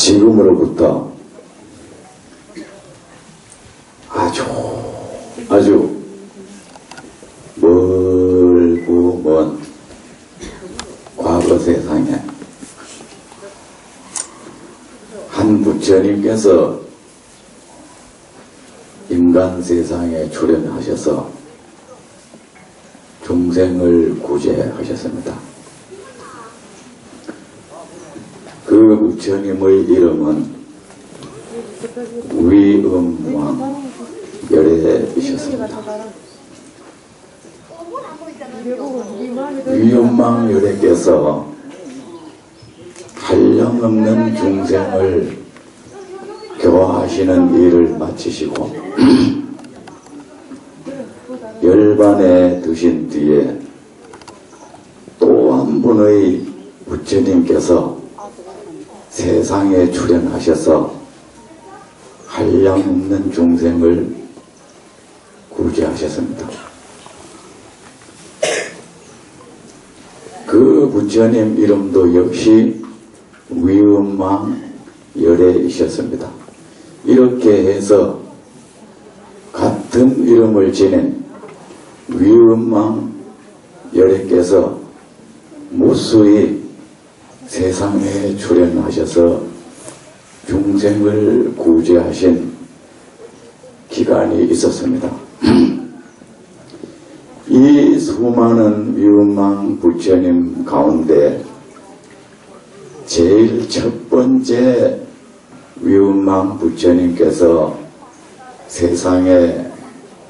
지금으로부터 아주 멀고 먼 과거 세상에 한 부처님께서 인간 세상에 출연하셔서 중생을 구제하셨습니다. 그 부처님의 이름은 위엄왕 열애이셨습니다. 위엄왕 열애께서 한량없는 중생을 교화하시는 일을 마치시고 열반에 드신 뒤에 또 한 분의 부처님께서 세상에 출연하셔서 한량없는 중생을 구제하셨습니다. 그 부처님 이름도 역시 위엄왕 열애이셨습니다. 이렇게 해서 같은 이름을 지닌 위엄왕 열애께서 무수히 세상에 출연하셔서 중생을 구제하신 기간이 있었습니다. 이 수많은 위엄왕 부처님 가운데 제일 첫 번째 위엄왕 부처님께서 세상에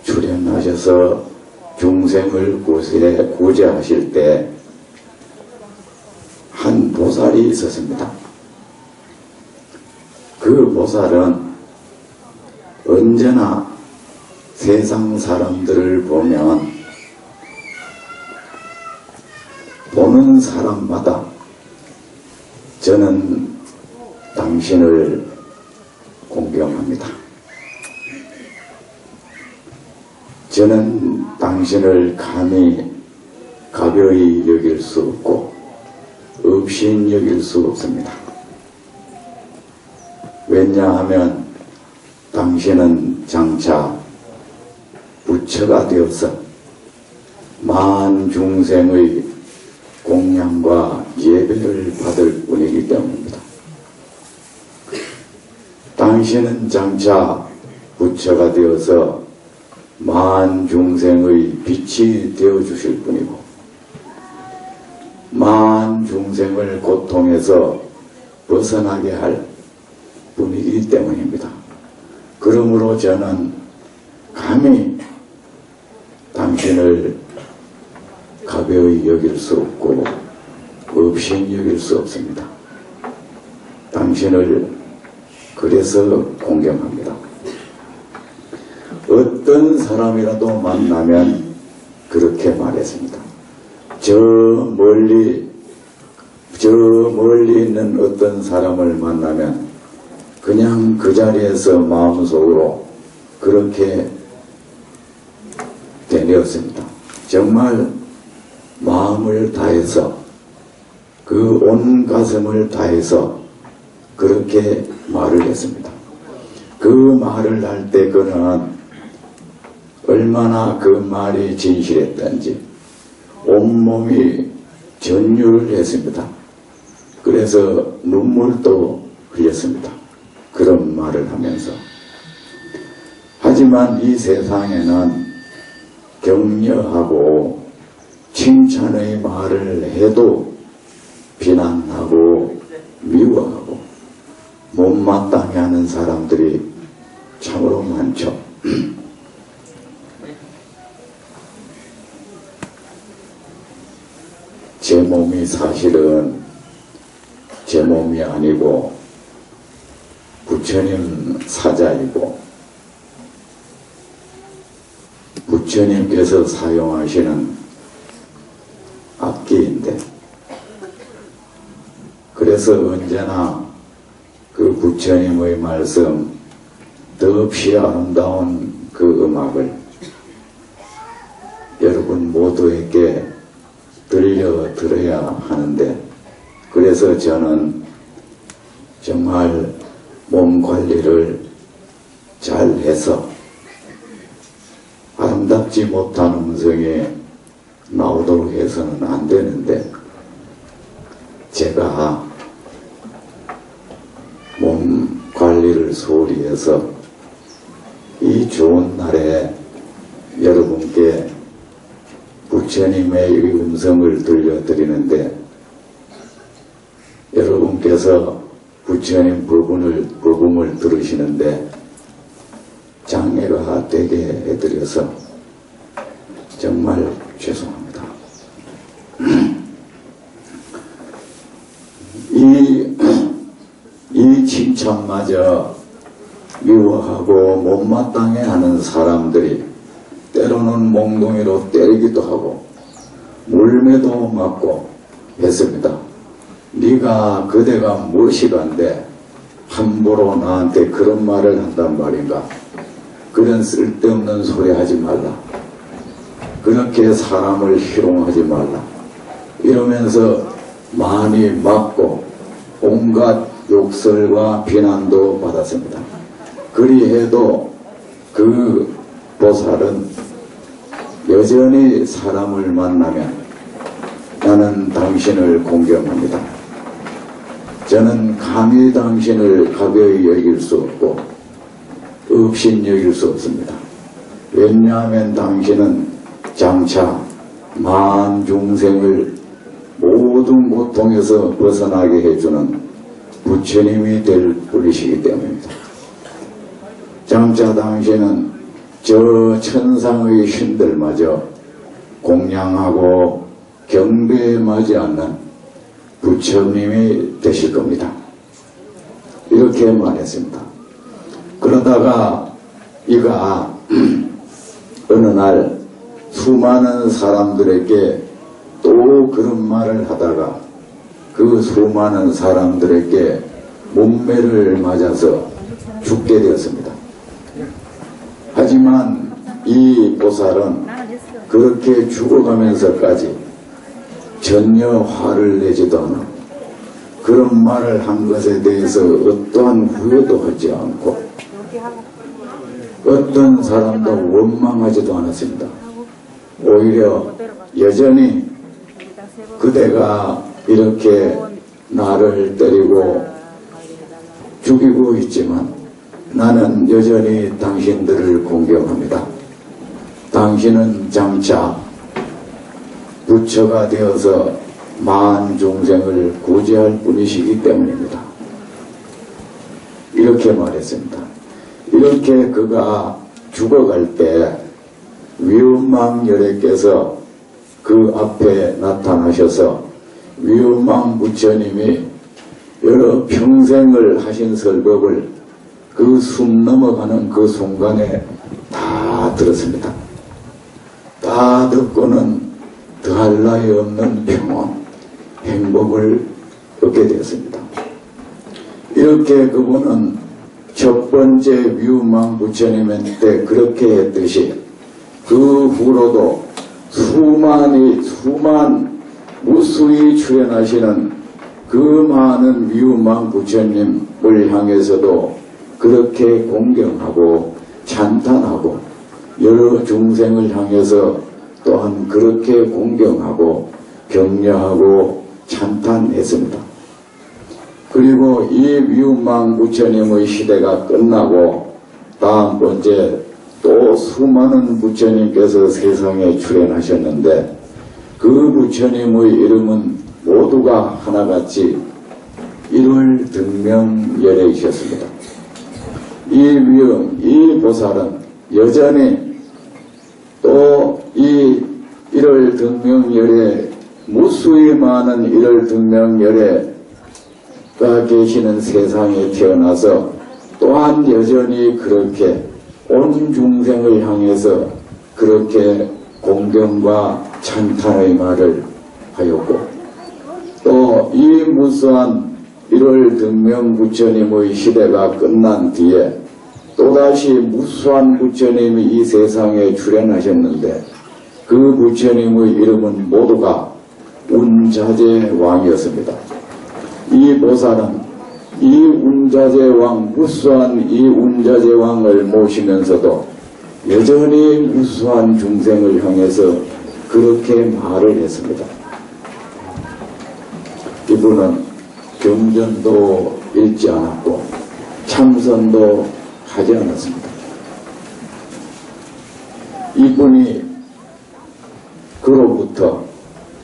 출연하셔서 중생을 구제하실 때 한 보살이 있었습니다. 그 보살은 언제나 세상 사람들을 보면 보는 사람마다 저는 당신을 공경합니다. 저는 당신을 감히 가벼이 여길 수 없고 없인 여길 수 없습니다. 왜냐하면 당신은 장차 부처가 되어서 만 중생의 공양과 예배를 받을 뿐이기 때문입니다. 당신은 장차 부처가 되어서 만 중생의 빛이 되어주실 뿐이고 만 중생을 고통에서 벗어나게 할 뿐이기 때문입니다. 그러므로 저는 감히 당신을 가벼이 여길 수 없고 없인 여길 수 없습니다. 당신을 그래서 공경합니다. 어떤 사람이라도 만나면 그렇게 말했습니다. 저 멀리 있는 어떤 사람을 만나면 그냥 그 자리에서 마음속으로 그렇게 되뇌었습니다. 정말 마음을 다해서 그 온 가슴을 다해서 그렇게 말을 했습니다. 그 말을 할 때 그는 얼마나 그 말이 진실했던지 온몸이 전율을 했습니다. 그래서 눈물도 흘렸습니다. 그런 말을 하면서. 하지만 이 세상에는 격려하고 칭찬의 말을 해도 비난하고 미워하고 못마땅해 하는 사람들이 참으로 많죠. 제 몸이 사실은 제 몸이 아니고 부처님 사자이고 부처님께서 사용하시는 악기인데 그래서 언제나 그 부처님의 말씀 더없이 아름다운 그 음악을 여러분 모두에게 들려드려야 하는데 그래서 저는 정말 몸 관리를 잘 해서 아름답지 못한 음성이 나오도록 해서는 안 되는데, 제가 몸 관리를 소홀히 해서 이 좋은 날에 여러분께 부처님의 음성을 들려드리는데, 여러분께서 부처님 법음을 들으시는데 장애가 되게 해드려서 정말 죄송합니다. 이 칭찬마저 미워하고 못마땅해 하는 사람들이 때로는 몽둥이로 때리기도 하고 물매도 맞고 했습니다. 네가 그대가 무엇이간데 함부로 나한테 그런 말을 한단 말인가? 그런 쓸데없는 소리 하지 말라. 그렇게 사람을 희롱하지 말라. 이러면서 많이 맞고 온갖 욕설과 비난도 받았습니다. 그리해도 그 보살은 여전히 사람을 만나면 나는 당신을 공경합니다. 저는 감히 당신을 가벼이 여길 수 없고 없인 여길 수 없습니다. 왜냐하면 당신은 장차 만 중생을 모든 고통에서 벗어나게 해주는 부처님이 될 분이시기 때문입니다. 장차 당신은 저 천상의 신들마저 공양하고 경배에 맞지 않는 부처님이 되실 겁니다. 이렇게 말했습니다. 그러다가 이가 어느 날 수많은 사람들에게 또 그런 말을 하다가 그 수많은 사람들에게 문매를 맞아서 죽게 되었습니다. 하지만 이 보살은 그렇게 죽어가면서까지 전혀 화를 내지도 않아 그런 말을 한 것에 대해서 어떠한 후회도 하지 않고 어떤 사람도 원망하지도 않았습니다. 오히려 여전히 그대가 이렇게 나를 때리고 죽이고 있지만 나는 여전히 당신들을 공경합니다. 당신은 장차 부처가 되어서 만 중생을 구제할 분이시기 때문입니다. 이렇게 말했습니다. 이렇게 그가 죽어갈 때 위음망열애께서 그 앞에 나타나셔서 위음망 부처님이 여러 평생을 하신 설법을 그 숨 넘어가는 그 순간에 다 들었습니다. 다 듣고는 더할 나위 없는 평온, 행복을 얻게 되었습니다. 이렇게 그분은 첫 번째 위음망 부처님한테 그렇게 했듯이 그 후로도 무수히 출연하시는 그 많은 위음망 부처님을 향해서도 그렇게 공경하고 찬탄하고 여러 중생을 향해서 또한 그렇게 공경하고 격려하고 찬탄했습니다. 그리고 이 위음망 부처님의 시대가 끝나고 다음번째 또 수많은 부처님께서 세상에 출연하셨는데 그 부처님의 이름은 모두가 하나같이 일월등명열애이셨습니다. 이 보살은 여전히 또 이 일월등명열애 무수히 많은 일월등명열애가 계시는 세상에 태어나서 또한 여전히 그렇게 온 중생을 향해서 그렇게 공경과 찬탄의 말을 하였고 또 이 무수한 1월 등명 부처님의 시대가 끝난 뒤에 또다시 무수한 부처님이 이 세상에 출연하셨는데 그 부처님의 이름은 모두가 운자재 왕이었습니다. 이 보살은 이 운자제왕, 무수한 이 운자제왕을 모시면서도 여전히 무수한 중생을 향해서 그렇게 말을 했습니다. 이분은 경전도 읽지 않았고 참선도 하지 않았습니다. 이분이 그로부터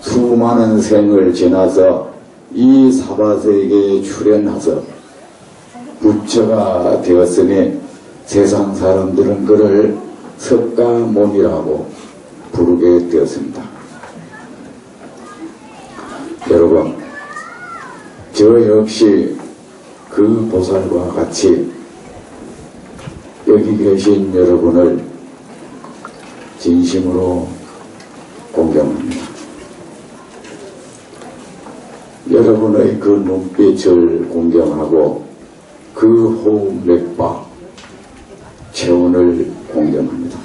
수많은 생을 지나서 이 사바세계에 출현해서 부처가 되었으니 세상 사람들은 그를 석가모니라고 부르게 되었습니다. 여러분, 저 역시 그 보살과 같이 여기 계신 여러분을 진심으로 공경합니다. 여러분의 그 눈빛을 공경하고 그 호흡 맥박, 체온을 공경합니다.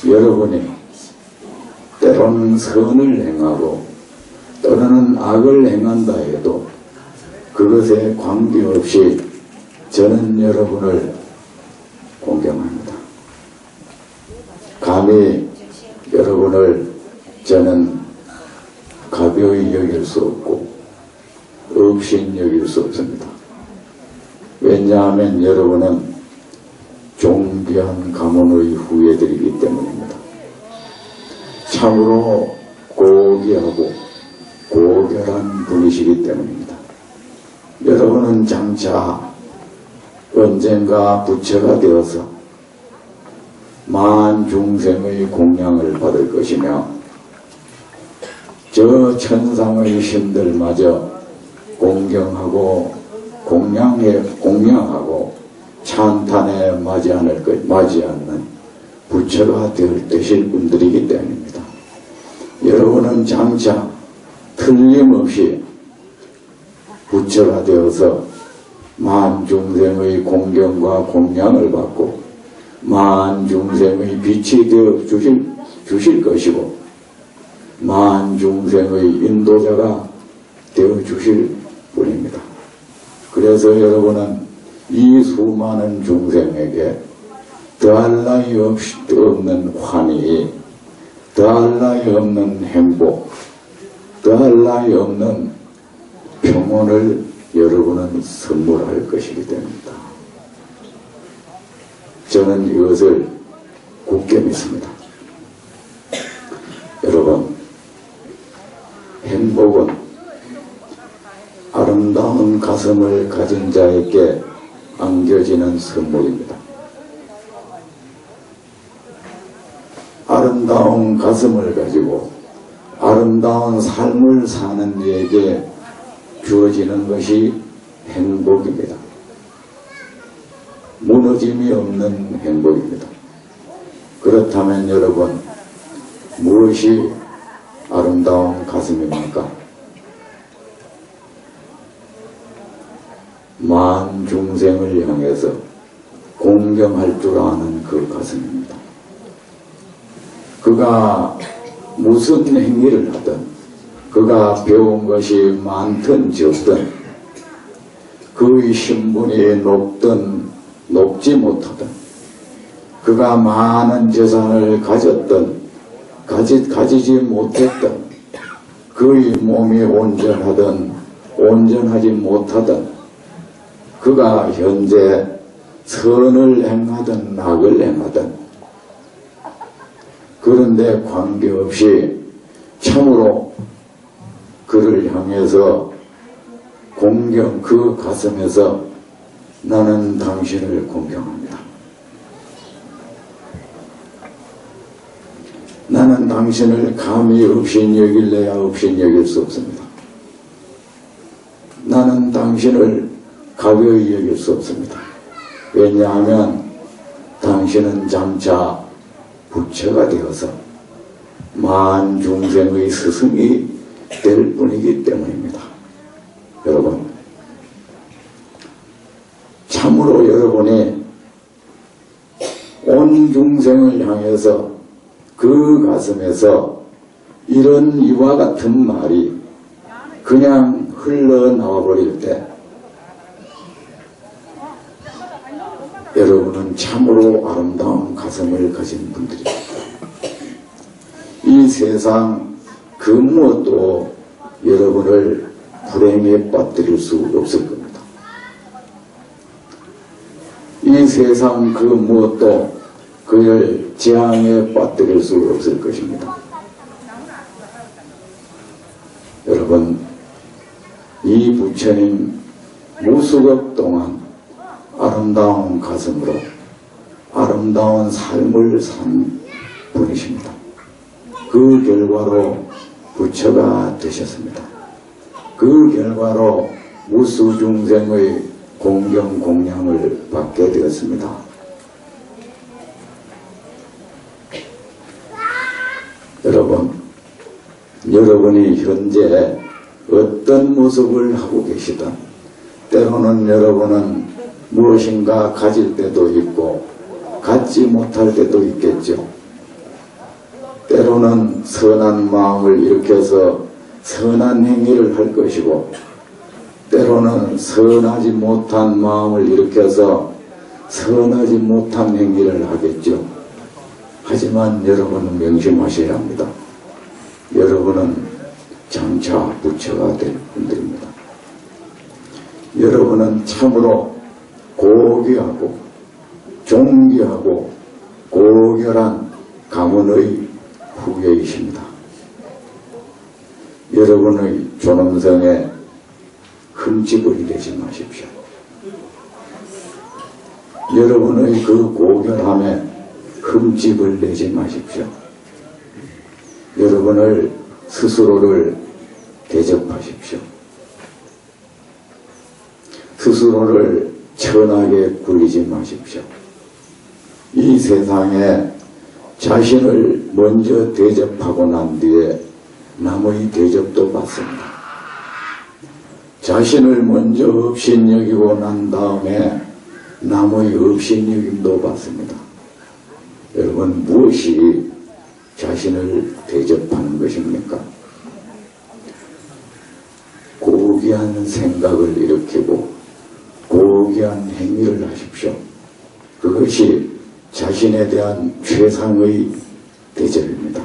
여러분이 때로는 선을 행하고 때로는 악을 행한다 해도 그것에 관계없이 저는 여러분을 공경합니다. 감히 여러분을 저는 가벼이 여길 수 없고 없인 여길 수 없습니다. 왜냐하면 여러분은 존귀한 가문의 후예들이기 때문입니다. 참으로 고귀하고 고결한 분이시기 때문입니다. 여러분은 장차 언젠가 부처가 되어서 만 중생의 공양을 받을 것이며 저 천상의 신들마저 공경하고 공양하고 찬탄에 맞이하는 부처가 되실 분들이기 때문입니다. 여러분은 장차 틀림없이 부처가 되어서 만 중생의 공경과 공양을 받고 만 중생의 빛이 되어 주실 것이고 만 중생의 인도자가 되어 주실 분입니다. 그래서 여러분은 이 수많은 중생에게 더할 나위 없는 환희, 더할 나위 없는 행복, 더할 나위 없는 평온을 여러분은 선물할 것이기 때문입니다. 저는 이것을 굳게 믿습니다. 여러분, 행복은 아름다운 가슴을 가진 자에게 안겨지는 선물입니다. 아름다운 가슴을 가지고 아름다운 삶을 사는 이에게 주어지는 것이 행복입니다. 무너짐이 없는 행복입니다. 그렇다면 여러분, 무엇이 아름다운 가슴입니까? 만 중생을 향해서 공경할 줄 아는 그 가슴입니다. 그가 무슨 행위를 하든, 그가 배운 것이 많든 적든, 그의 신분이 높든 높지 못하든, 그가 많은 재산을 가졌든 가지지 못했든, 그의 몸이 온전하든 온전하지 못하든, 그가 현재 선을 행하든 악을 행하든, 그런데 관계없이 참으로 그를 향해서 공경, 그 가슴에서 나는 당신을 공경합니다. 나는 당신을 감히 없인 여길래야 없인 여길 수 없습니다. 나는 당신을 가벼이 여길 수 없습니다. 왜냐하면 당신은 장차 부처가 되어서 만 중생의 스승이 될 뿐이기 때문입니다. 여러분, 참으로 여러분이 온 중생을 향해서 그 가슴에서 이런 이와 같은 말이 그냥 흘러나와 버리면 보일 때 여러분은 참으로 아름다운 가슴을 가진 분들입니다. 이 세상 그 무엇도 여러분을 불행에 빠뜨릴 수 없을 겁니다. 이 세상 그 무엇도 그를 재앙에 빠뜨릴 수 없을 것입니다. 여러분, 이 부처님 무수억 동안 아름다운 가슴으로 아름다운 삶을 산 분이십니다. 그 결과로 부처가 되셨습니다. 그 결과로 무수중생의 공경 공양을 받게 되었습니다. 여러분, 여러분이 현재 어떤 모습을 하고 계시든 때로는 여러분은 무엇인가 가질 때도 있고 갖지 못할 때도 있겠죠. 때로는 선한 마음을 일으켜서 선한 행위를 할 것이고 때로는 선하지 못한 마음을 일으켜서 선하지 못한 행위를 하겠죠. 하지만 여러분은 명심하셔야 합니다. 여러분은 장차 부처가 될 분들입니다. 여러분은 참으로 고귀하고 존귀하고 고결한 가문의 후예이십니다. 여러분의 존엄성에 흠집을 내지 마십시오. 여러분의 그 고결함에 흠집을 내지 마십시오. 여러분을 스스로를 대접하십시오. 스스로를 천하게 굴리지 마십시오. 이 세상에 자신을 먼저 대접하고 난 뒤에 남의 대접도 받습니다. 자신을 먼저 업신여기고 난 다음에 남의 업신여김도 받습니다. 여러분, 무엇이 자신을 대접하는 것입니까? 고귀한 생각을 일으키고 고귀한 행위를 하십시오. 그것이 자신에 대한 최상의 대접입니다.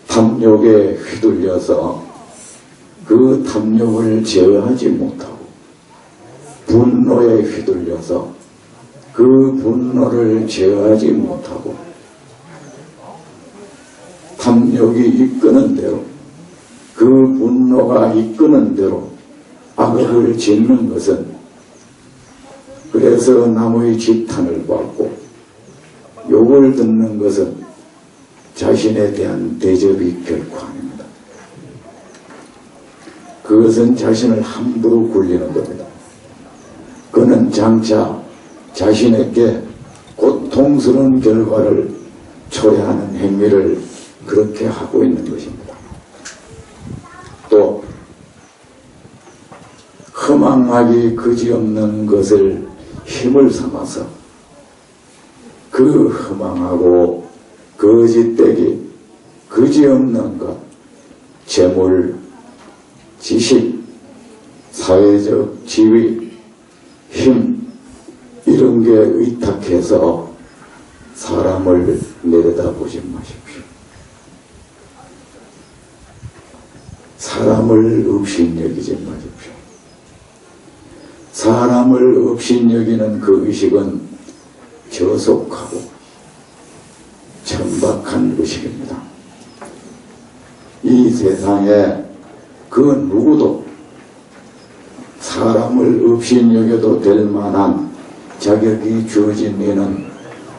탐욕에 휘둘려서 그 탐욕을 제어하지 못하고 분노에 휘둘려서 그 분노를 제어하지 못하고 탐욕이 이끄는 대로 그 분노가 이끄는 대로 악업을 짓는 것은 그래서 남의 지탄을 받고 욕을 듣는 것은 자신에 대한 대접이 결코 아닙니다. 그것은 자신을 함부로 굴리는 겁니다. 그는 장차 자신에게 고통스러운 결과를 초래하는 행위를 그렇게 하고 있는 것입니다. 또 허망하기 그지없는 것을 힘을 삼아서 그 허망하고 거짓되기 그지없는 것, 재물, 지식, 사회적 지위, 힘 이런 게 의탁해서 사람을 내려다보지 마십시오. 사람을 업신여기지 마십시오. 사람을 업신여기는 그 의식은 저속하고 천박한 의식입니다. 이 세상에 그 누구도 사람을 업신여겨도 될 만한 자격이 주어진 이는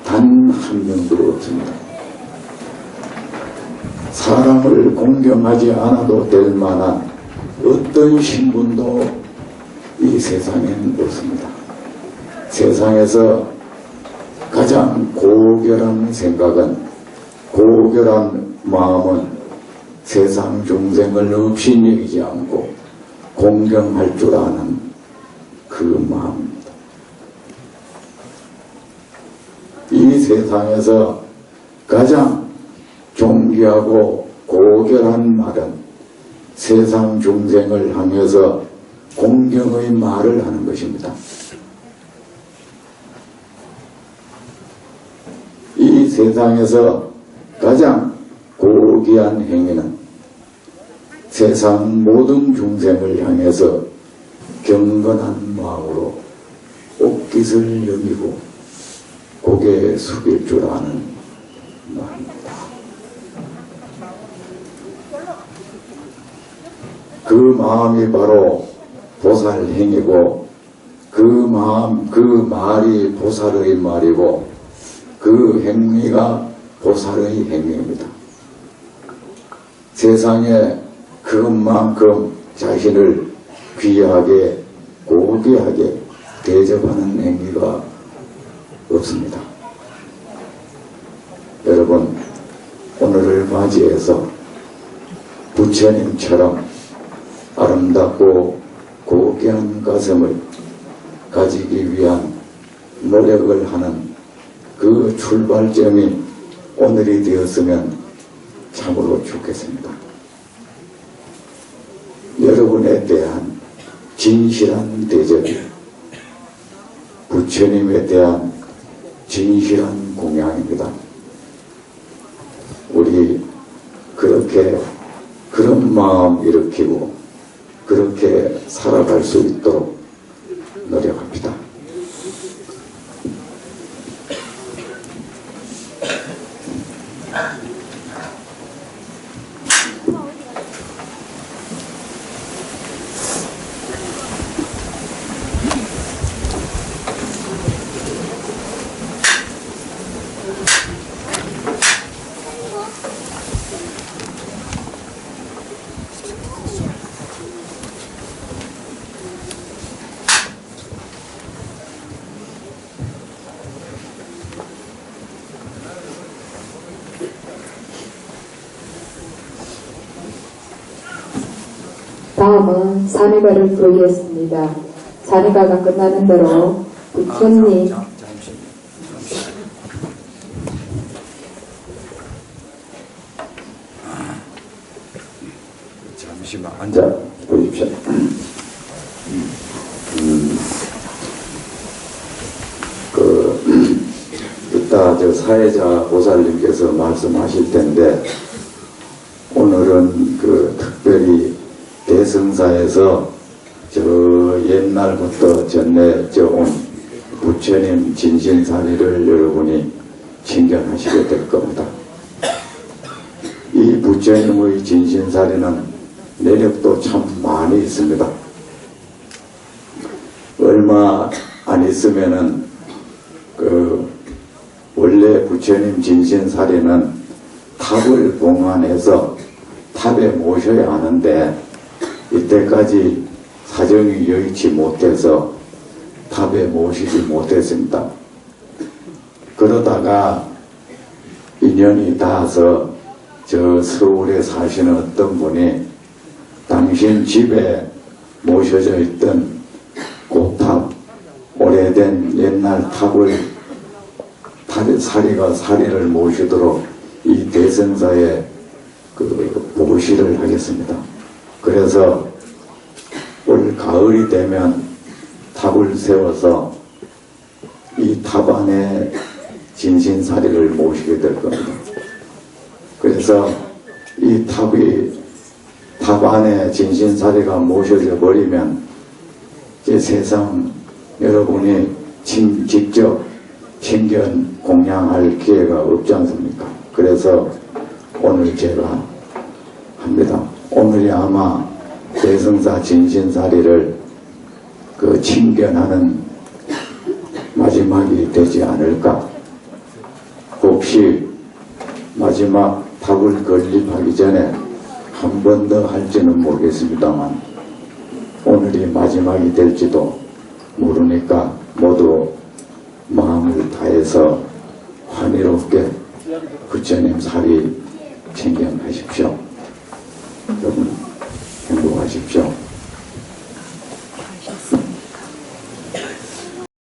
단 한 명도 없습니다. 사람을 공경하지 않아도 될 만한 어떤 신분도 이 세상에는 없습니다. 세상에서 가장 고결한 생각은, 고결한 마음은 세상 중생을 업신여기지 않고 공경할 줄 아는 그 마음입니다. 이 세상에서 가장 존귀하고 고결한 말은 세상 중생을 향해서 공경의 말을 하는 것입니다. 이 세상에서 가장 고귀한 행위는 세상 모든 중생을 향해서 경건한 마음으로 옷깃을 여기고 고개 숙일 줄 아는 마음입니다. 그 마음이 바로 보살 행위고 그 마음, 그 말이 보살의 말이고 그 행위가 보살의 행위입니다. 세상에 그것만큼 자신을 귀하게 고귀하게 대접하는 행위가 없습니다. 여러분, 오늘을 맞이해서 부처님처럼 아름답고 고귀한 가슴을 가지기 위한 노력을 하는 그 출발점이 오늘이 되었으면 참으로 좋겠습니다. 여러분에 대한 진실한 대접이 부처님에 대한 진실한 공양입니다. 우리 그렇게 그런 마음 일으키고 그렇게 살아갈 수 있도록 노력합니다. 다음은 산의가를 부르겠습니다. 산의가가 끝나는 대로 부처님 잠시만 앉아 보십시오. 이따 저 사회자 보살님께서 말씀하실 텐데 오늘은 특별히 대승사에서 저 옛날부터 전해져 온 부처님 진신사리를 여러분이 친견하시게 될 겁니다. 이 부처님의 진신사리는 내력도 참 많이 있습니다. 얼마 안 있으면은 원래 부처님 진신사리는 탑을 봉안해서 탑에 모셔야 하는데 이때까지 사정이 여의치 못해서 탑에 모시지 못했습니다. 그러다가 인연이 닿아서 저 서울에 사시는 어떤 분이 당신 집에 모셔져 있던 고탑, 오래된 옛날 탑을 사리를 모시도록 이 대승사에 보시를 하겠습니다. 그래서 올 가을이 되면 탑을 세워서 이 탑 안에 진신사리를 모시게 될 겁니다. 그래서 이 탑 안에 진신사리가 모셔져 버리면 이제 세상 여러분이 직접 친견 공양할 기회가 없지 않습니까? 그래서 오늘 제가 합니다. 오늘이 아마 대승사 진신사리를 친견하는 마지막이 되지 않을까. 혹시 마지막 탑을 건립하기 전에 한 번 더 할지는 모르겠습니다만 오늘이 마지막이 될지도 모르니까 모두 마음을 다해서 환희롭게 부처님 사리 챙겨하십시오.